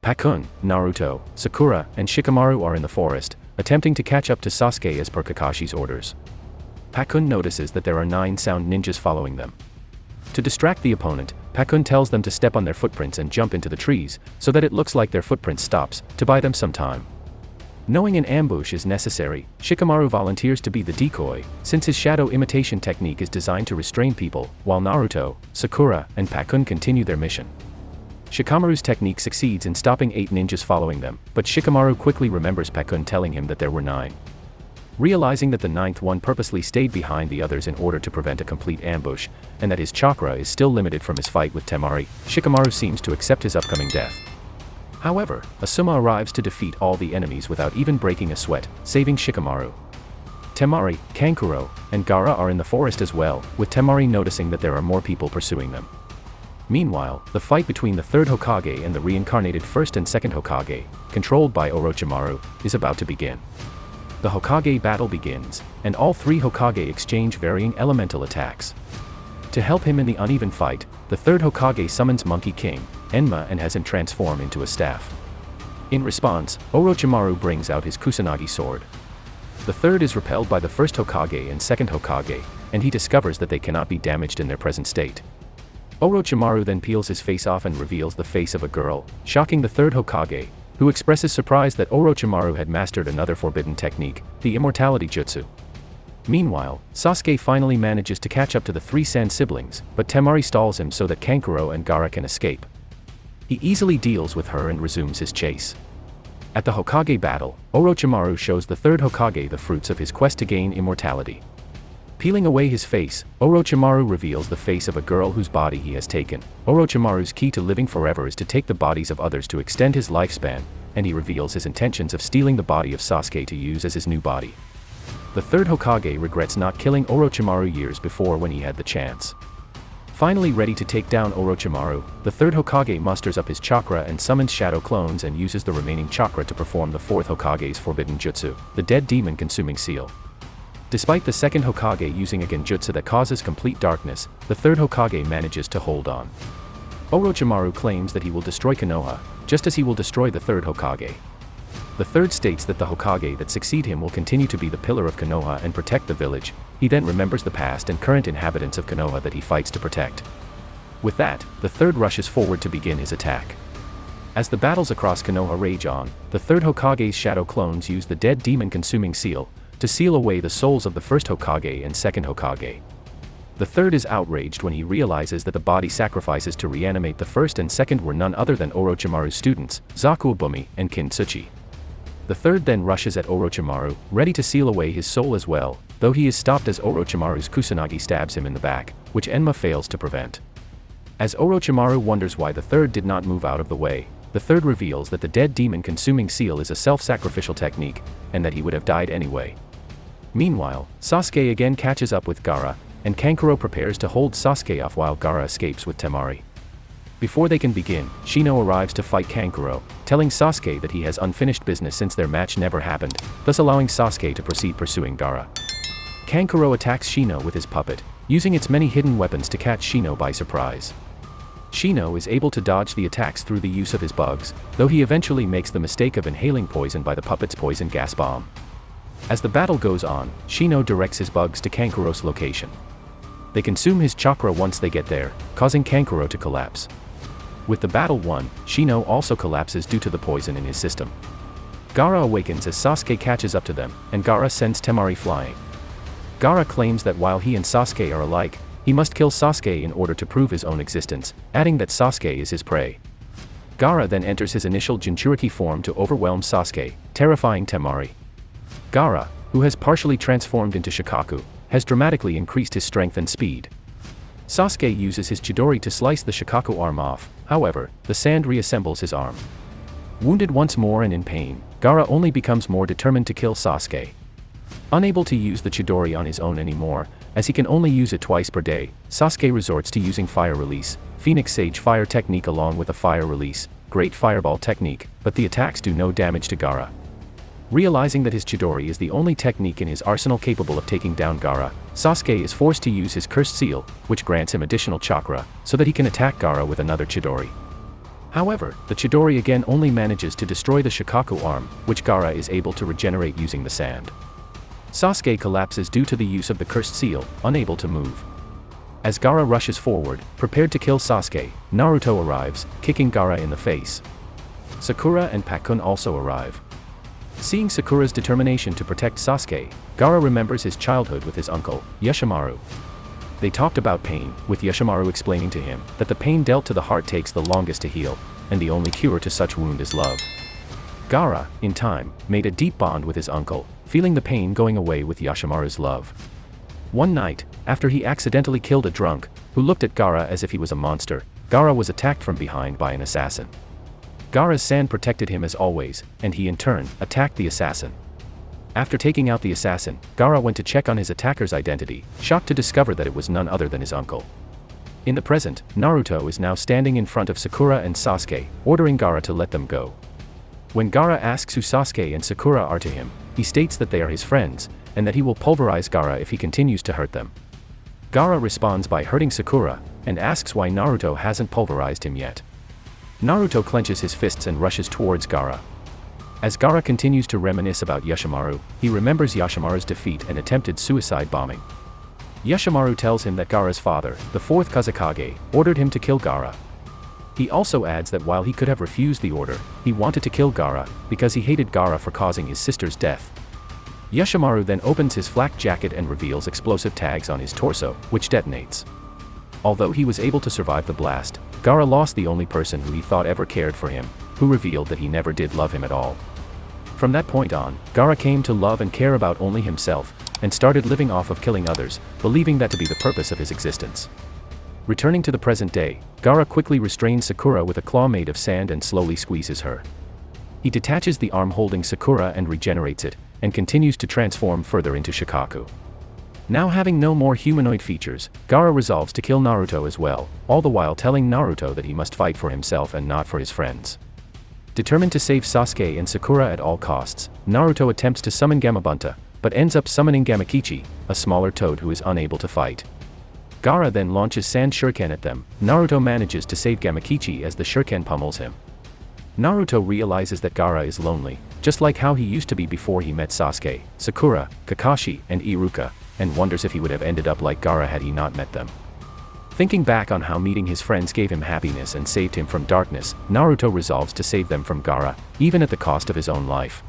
Pakun, Naruto, Sakura, and Shikamaru are in the forest, attempting to catch up to Sasuke as per Kakashi's orders. Pakun notices that there are 9 sound ninjas following them. To distract the opponent, Pakun tells them to step on their footprints and jump into the trees, so that it looks like their footprint stops, to buy them some time. Knowing an ambush is necessary, Shikamaru volunteers to be the decoy, since his shadow imitation technique is designed to restrain people, while Naruto, Sakura, and Pakun continue their mission. Shikamaru's technique succeeds in stopping 8 ninjas following them, but Shikamaru quickly remembers Pakun telling him that there were 9. Realizing that the 9th one purposely stayed behind the others in order to prevent a complete ambush, and that his chakra is still limited from his fight with Temari, Shikamaru seems to accept his upcoming death. However, Asuma arrives to defeat all the enemies without even breaking a sweat, saving Shikamaru. Temari, Kankuro, and Gaara are in the forest as well, with Temari noticing that there are more people pursuing them. Meanwhile, the fight between the 3rd Hokage and the reincarnated 1st and 2nd Hokage, controlled by Orochimaru, is about to begin. The Hokage battle begins, and all 3 Hokage exchange varying elemental attacks. To help him in the uneven fight, the 3rd Hokage summons Monkey King, Enma, and has him transform into a staff. In response, Orochimaru brings out his Kusanagi sword. The 3rd is repelled by the 1st Hokage and 2nd Hokage, and he discovers that they cannot be damaged in their present state. Orochimaru then peels his face off and reveals the face of a girl, shocking the 3rd Hokage, who expresses surprise that Orochimaru had mastered another forbidden technique, the Immortality Jutsu. Meanwhile, Sasuke finally manages to catch up to the 3 Sand siblings, but Temari stalls him so that Kankuro and Gaara can escape. He easily deals with her and resumes his chase. At the Hokage battle, Orochimaru shows the 3rd Hokage the fruits of his quest to gain immortality. Peeling away his face, Orochimaru reveals the face of a girl whose body he has taken. Orochimaru's key to living forever is to take the bodies of others to extend his lifespan, and he reveals his intentions of stealing the body of Sasuke to use as his new body. The 3rd Hokage regrets not killing Orochimaru years before when he had the chance. Finally ready to take down Orochimaru, the 3rd Hokage musters up his chakra and summons shadow clones and uses the remaining chakra to perform the 4th Hokage's forbidden jutsu, the Dead Demon Consuming Seal. Despite the 2nd Hokage using a genjutsu that causes complete darkness, the 3rd Hokage manages to hold on. Orochimaru claims that he will destroy Konoha, just as he will destroy the 3rd Hokage. The 3rd states that the Hokage that succeed him will continue to be the pillar of Konoha and protect the village. He then remembers the past and current inhabitants of Konoha that he fights to protect. With that, the 3rd rushes forward to begin his attack. As the battles across Konoha rage on, the 3rd Hokage's shadow clones use the Dead Demon Consuming Seal to seal away the souls of the 1st Hokage and 2nd Hokage. The 3rd is outraged when he realizes that the body sacrifices to reanimate the 1st and 2nd were none other than Orochimaru's students, Zakuabumi and Kintsuchi. The 3rd then rushes at Orochimaru, ready to seal away his soul as well, though he is stopped as Orochimaru's Kusanagi stabs him in the back, which Enma fails to prevent. As Orochimaru wonders why the 3rd did not move out of the way, the 3rd reveals that the Dead Demon Consuming Seal is a self-sacrificial technique, and that he would have died anyway. Meanwhile, Sasuke again catches up with Gaara, and Kankuro prepares to hold Sasuke off while Gaara escapes with Temari. Before they can begin, Shino arrives to fight Kankuro, telling Sasuke that he has unfinished business since their match never happened, thus allowing Sasuke to proceed pursuing Gaara. Kankuro attacks Shino with his puppet, using its many hidden weapons to catch Shino by surprise. Shino is able to dodge the attacks through the use of his bugs, though he eventually makes the mistake of inhaling poison by the puppet's poison gas bomb. As the battle goes on, Shino directs his bugs to Kankuro's location. They consume his chakra once they get there, causing Kankuro to collapse. With the battle won, Shino also collapses due to the poison in his system. Gaara awakens as Sasuke catches up to them, and Gaara sends Temari flying. Gaara claims that while he and Sasuke are alike, he must kill Sasuke in order to prove his own existence, adding that Sasuke is his prey. Gaara then enters his initial Jinchuriki form to overwhelm Sasuke, terrifying Temari. Gaara, who has partially transformed into Shikaku, has dramatically increased his strength and speed. Sasuke uses his Chidori to slice the Shikaku arm off, however, the sand reassembles his arm. Wounded once more and in pain, Gaara only becomes more determined to kill Sasuke. Unable to use the Chidori on his own anymore, as he can only use it twice per day, Sasuke resorts to using Fire Release, Phoenix Sage Fire Technique along with a Fire Release, Great Fireball Technique, but the attacks do no damage to Gaara. Realizing that his Chidori is the only technique in his arsenal capable of taking down Gaara, Sasuke is forced to use his Cursed Seal, which grants him additional chakra, so that he can attack Gaara with another Chidori. However, the Chidori again only manages to destroy the Shikaku arm, which Gaara is able to regenerate using the sand. Sasuke collapses due to the use of the cursed seal, unable to move. As Gaara rushes forward, prepared to kill Sasuke, Naruto arrives, kicking Gaara in the face. Sakura and Pakkun also arrive. Seeing Sakura's determination to protect Sasuke, Gaara remembers his childhood with his uncle, Yoshimaru. They talked about pain, with Yoshimaru explaining to him that the pain dealt to the heart takes the longest to heal, and the only cure to such wound is love. Gaara, in time, made a deep bond with his uncle, feeling the pain going away with Yoshimaru's love. One night, after he accidentally killed a drunk, who looked at Gaara as if he was a monster, Gaara was attacked from behind by an assassin. Gaara's sand protected him as always, and he in turn, attacked the assassin. After taking out the assassin, Gaara went to check on his attacker's identity, shocked to discover that it was none other than his uncle. In the present, Naruto is now standing in front of Sakura and Sasuke, ordering Gaara to let them go. When Gaara asks who Sasuke and Sakura are to him, he states that they are his friends, and that he will pulverize Gaara if he continues to hurt them. Gaara responds by hurting Sakura, and asks why Naruto hasn't pulverized him yet. Naruto clenches his fists and rushes towards Gaara. As Gaara continues to reminisce about Yoshimaru, he remembers Yoshimaru's defeat and attempted suicide bombing. Yoshimaru tells him that Gaara's father, the fourth Kazekage, ordered him to kill Gaara. He also adds that while he could have refused the order, he wanted to kill Gaara, because he hated Gaara for causing his sister's death. Yoshimaru then opens his flak jacket and reveals explosive tags on his torso, which detonates. Although he was able to survive the blast, Gaara lost the only person who he thought ever cared for him, who revealed that he never did love him at all. From that point on, Gaara came to love and care about only himself, and started living off of killing others, believing that to be the purpose of his existence. Returning to the present day, Gaara quickly restrains Sakura with a claw made of sand and slowly squeezes her. He detaches the arm holding Sakura and regenerates it, and continues to transform further into Shikaku. Now having no more humanoid features, Gaara resolves to kill Naruto as well, all the while telling Naruto that he must fight for himself and not for his friends. Determined to save Sasuke and Sakura at all costs, Naruto attempts to summon Gamabunta, but ends up summoning Gamakichi, a smaller toad who is unable to fight. Gaara then launches Sand Shuriken at them. Naruto manages to save Gamakichi as the Shuriken pummels him. Naruto realizes that Gaara is lonely, just like how he used to be before he met Sasuke, Sakura, Kakashi, and Iruka, and wonders if he would have ended up like Gaara had he not met them. Thinking back on how meeting his friends gave him happiness and saved him from darkness, Naruto resolves to save them from Gaara, even at the cost of his own life.